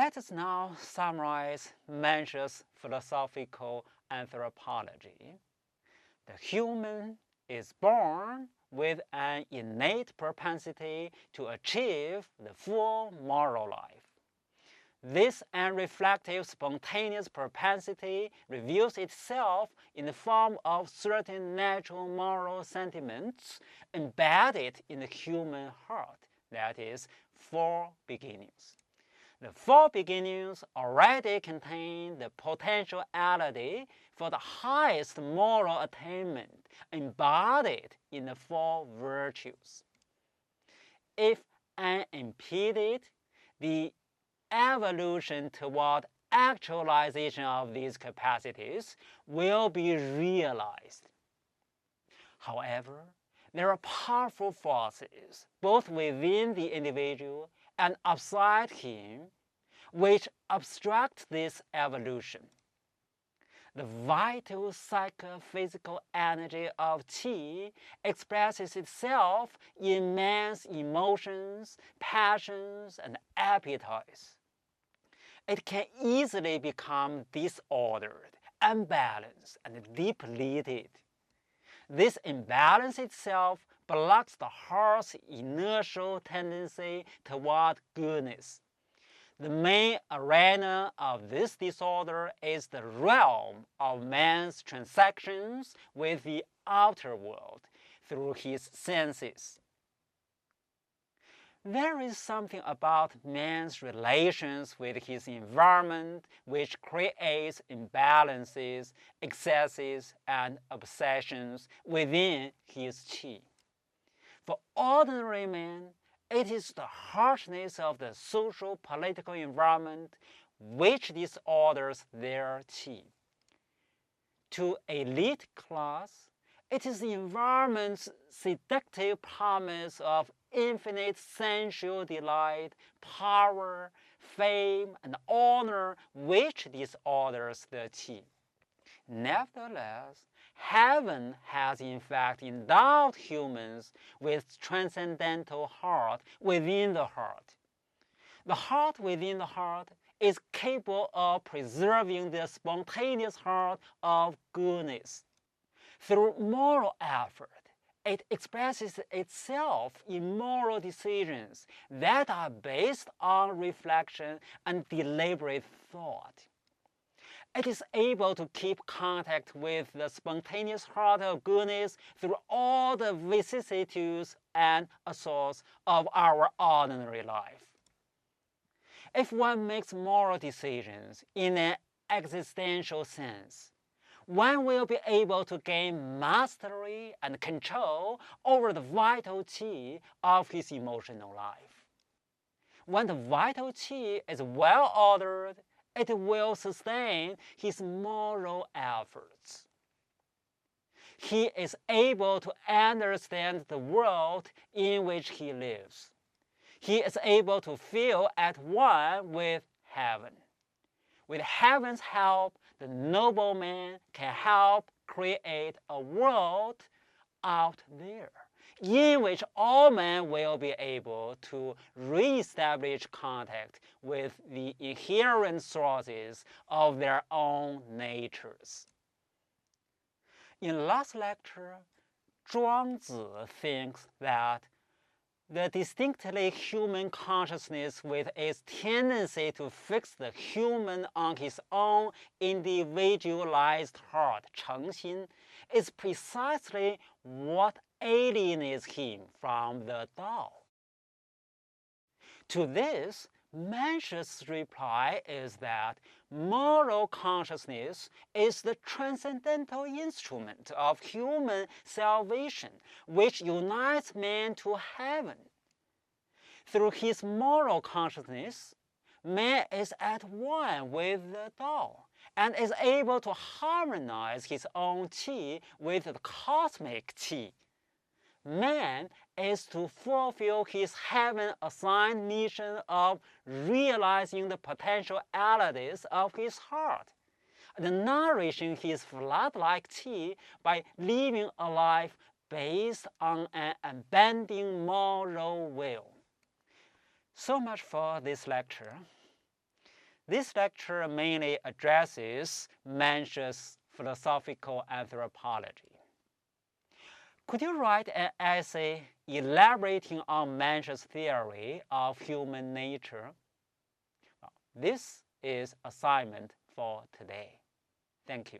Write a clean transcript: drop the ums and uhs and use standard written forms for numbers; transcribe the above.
Let us now summarize Mensch's philosophical anthropology. The human is born with an innate propensity to achieve the full moral life. This unreflective, spontaneous propensity reveals itself in the form of certain natural moral sentiments embedded in the human heart, that is, 4 beginnings. The 4 beginnings already contain the potentiality for the highest moral attainment embodied in the 4 virtues. If unimpeded, the evolution toward actualization of these capacities will be realized. However, there are powerful forces, both within the individual and outside him, which obstruct this evolution. The vital psychophysical energy of qi expresses itself in man's emotions, passions, and appetites. It can easily become disordered, unbalanced, and depleted. This imbalance itself blocks the heart's inertial tendency toward goodness. The main arena of this disorder is the realm of man's transactions with the outer world through his senses. There is something about man's relations with his environment which creates imbalances, excesses, and obsessions within his qi. For ordinary men, it is the harshness of the social political environment which disorders their qi. To elite class, it is the environment's seductive promise of infinite sensual delight, power, fame, and honor which disorders the qi. Nevertheless, heaven has in fact endowed humans with transcendental heart within the heart. The heart within the heart is capable of preserving the spontaneous heart of goodness. Through moral effort, it expresses itself in moral decisions that are based on reflection and deliberate thought. It is able to keep contact with the spontaneous heart of goodness through all the vicissitudes and assaults of our ordinary life. If one makes moral decisions in an existential sense, one will be able to gain mastery and control over the vital qi of his emotional life. When the vital qi is well ordered, it will sustain his moral efforts. He is able to understand the world in which he lives. He is able to feel at one with heaven. With heaven's help, the noble man can help create a world out there in which all men will be able to re-establish contact with the inherent sources of their own natures. In last lecture, Zhuangzi thinks that the distinctly human consciousness with its tendency to fix the human on his own individualized heart, 诚心, is precisely what alienates him from the Tao. To this, Mensch's reply is that moral consciousness is the transcendental instrument of human salvation which unites man to heaven. Through his moral consciousness, man is at one with the Tao and is able to harmonize his own qi with the cosmic qi. Man is to fulfill his heaven-assigned mission of realizing the potentialities of his heart and nourishing his flood-like qi by living a life based on an unbending moral will. So much for this lecture. This lecture mainly addresses Mensch's philosophical anthropology. Could you write an essay elaborating on Mensch's theory of human nature? Well, this is assignment for today. Thank you.